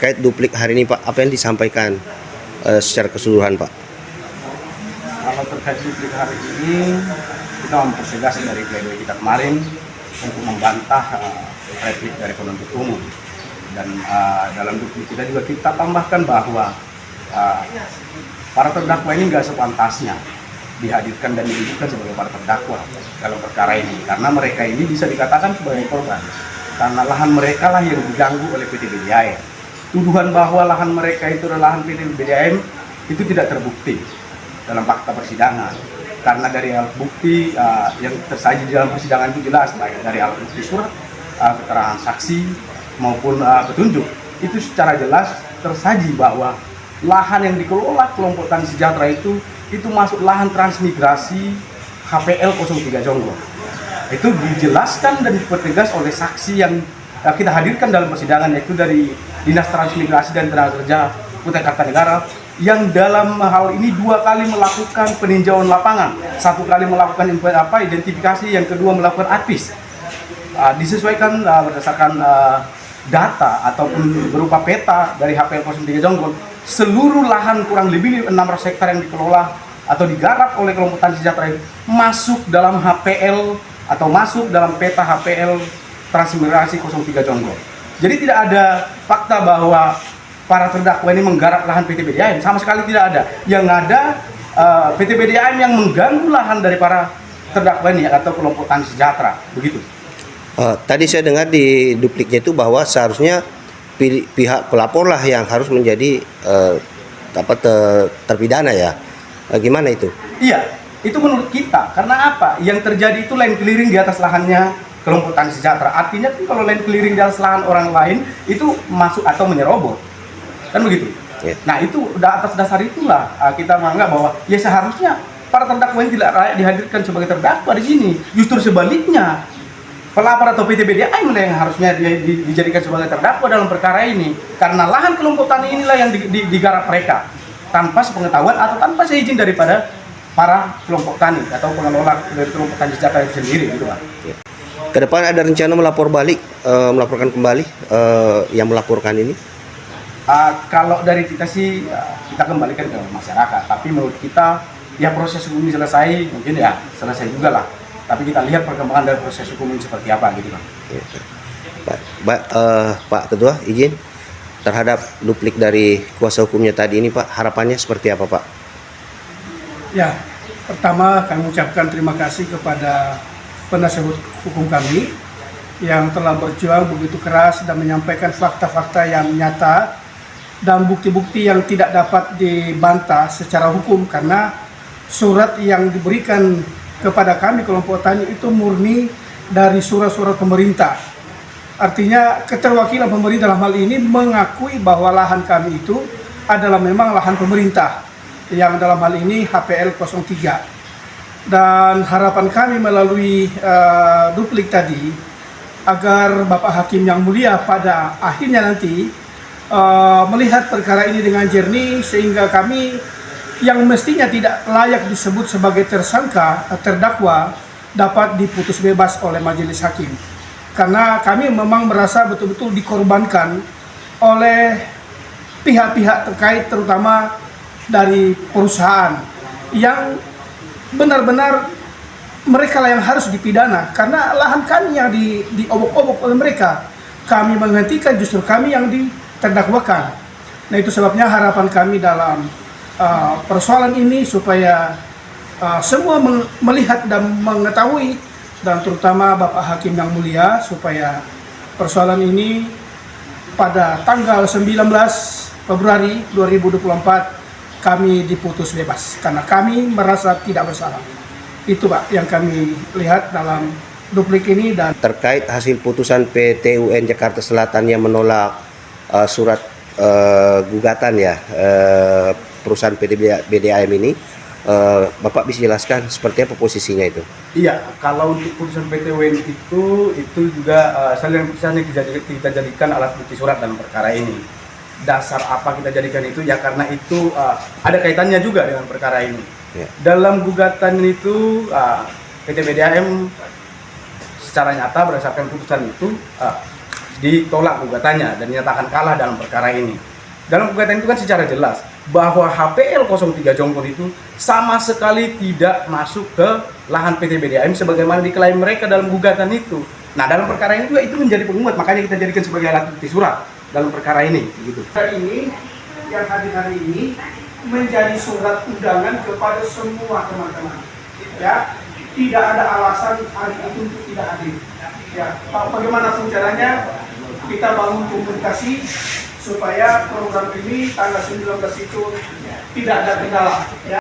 terkait duplik hari ini Pak, apa yang disampaikan secara keseluruhan Pak? Kalau terkait duplik hari ini, kita mempertegas dari pledoi kita kemarin untuk membantah replik dari penuntut umum. Dan dalam duplik kita juga kita tambahkan bahwa para terdakwa ini nggak sepantasnya dihadirkan dan didudukkan sebagai para terdakwa dalam perkara ini, karena mereka ini bisa dikatakan sebagai korban karena lahan mereka lah yang diganggu oleh PT BDIAM. Tuduhan bahwa lahan mereka itu adalah lahan PT BDIAM itu tidak terbukti dalam fakta persidangan, karena dari alat bukti yang tersaji di dalam persidangan itu jelas, baik dari alat bukti surat, keterangan saksi maupun petunjuk, itu secara jelas tersaji bahwa lahan yang dikelola kelompok Tani Sejahtera itu masuk lahan transmigrasi HPL 03 Jonggol. Itu dijelaskan dan dipertegas oleh saksi yang kita hadirkan dalam persidangan, yaitu dari Dinas Transmigrasi dan Tenaga Kerja Kutai Kartanegara, yang dalam hal ini 2 kali melakukan peninjauan lapangan, 1 kali melakukan identifikasi, yang kedua melakukan advis. Disesuaikan berdasarkan data ataupun berupa peta dari HPL 03 Jonggol, seluruh lahan kurang lebih 600 hektar yang dikelola atau digarap oleh kelompok Tani Sejahtera itu masuk dalam HPL atau masuk dalam peta HPL Transmigrasi 03 Jonggol. Jadi tidak ada fakta bahwa para terdakwa ini menggarap lahan PT BDIAM, sama sekali tidak ada. Yang ada PT BDIAM yang mengganggu lahan dari para terdakwa ini atau kelompok Tani Sejahtera, begitu. Tadi saya dengar di dupliknya itu bahwa seharusnya pihak pelapor lah yang harus menjadi terpidana ya. Gimana itu? Iya, itu menurut kita. Karena apa? Yang terjadi itu land clearing di atas lahannya kelompok Tani Sejahtera. Artinya kan kalau land clearing di atas lahan orang lain itu masuk atau menyerobot, kan begitu? Yeah. Nah itu atas dasar itulah kita menganggap bahwa ya seharusnya para terdakwa ini tidak layak dihadirkan sebagai terdakwa di sini. Justru sebaliknya, pelapor atau PT BDIAM yang harusnya dijadikan sebagai terdakwa dalam perkara ini, karena lahan kelompok tani inilah yang digarap mereka tanpa sepengetahuan atau tanpa seizin daripada para kelompok tani atau pengelola dari kelompok Tani Sejahtera itu sendiri, gitu Pak. Kedepan ada rencana melaporkan kembali yang melaporkan ini? Kalau dari kita sih kita kembalikan ke masyarakat, tapi menurut kita ya proses hukum ini selesai, mungkin ya selesai juga lah. Tapi kita lihat perkembangan dari proses hukum ini seperti apa, gitu Pak. Pak Ketua, izin terhadap duplik dari kuasa hukumnya tadi ini Pak, harapannya seperti apa Pak? Ya, pertama kami ucapkan terima kasih kepada penasihat hukum kami yang telah berjuang begitu keras dan menyampaikan fakta-fakta yang nyata dan bukti-bukti yang tidak dapat dibantah secara hukum, karena surat yang diberikan kepada kami kelompok tani itu murni dari surat-surat pemerintah. Artinya keterwakilan pemerintah dalam hal ini mengakui bahwa lahan kami itu adalah memang lahan pemerintah, yang dalam hal ini HPL 03. Dan harapan kami melalui duplik tadi, agar Bapak Hakim yang mulia pada akhirnya nanti melihat perkara ini dengan jernih, sehingga kami yang mestinya tidak layak disebut sebagai tersangka, terdakwa, dapat diputus bebas oleh majelis hakim. Karena kami memang merasa betul-betul dikorbankan oleh pihak-pihak terkait, terutama dari perusahaan, yang benar-benar mereka lah yang harus dipidana, karena lahan kami yang diobok-obok oleh mereka. Kami menghentikan, justru kami yang diterdakwakan. Nah itu sebabnya harapan kami dalam persoalan ini supaya semua melihat dan mengetahui, dan terutama Bapak Hakim yang mulia, supaya persoalan ini pada tanggal 19 Februari 2024 kami diputus bebas, karena kami merasa tidak bersalah. Itu Pak yang kami lihat dalam duplik ini. Dan terkait hasil putusan PT UN Jakarta Selatan yang menolak surat gugatan ya perusahaan PT BDIAM ini, Bapak bisa jelaskan seperti apa posisinya itu? Iya, kalau untuk putusan PT UN itu juga salinan putusannya kita jadikan alat bukti surat dalam perkara ini. Dasar apa kita jadikan itu ya, karena itu ada kaitannya juga dengan perkara ini. Ya. Dalam gugatan itu PT BDIAM secara nyata berdasarkan putusan itu ditolak gugatannya dan dinyatakan kalah dalam perkara ini. Dalam gugatan itu kan secara jelas bahwa HPL 03 Jongkon itu sama sekali tidak masuk ke lahan PT BDAM sebagaimana diklaim mereka dalam gugatan itu. Nah, dalam perkara ini juga itu menjadi penguat, makanya kita jadikan sebagai alat bukti surat dalam perkara ini. Begitu. Ini yang hadir hari ini menjadi surat undangan kepada semua teman-teman. Ya, tidak ada alasan hari itu untuk tidak hadir. Ya, bagaimanapun caranya kita bangun komunikasi supaya program ini tanggal 19 itu tidak ada kendala. Ya.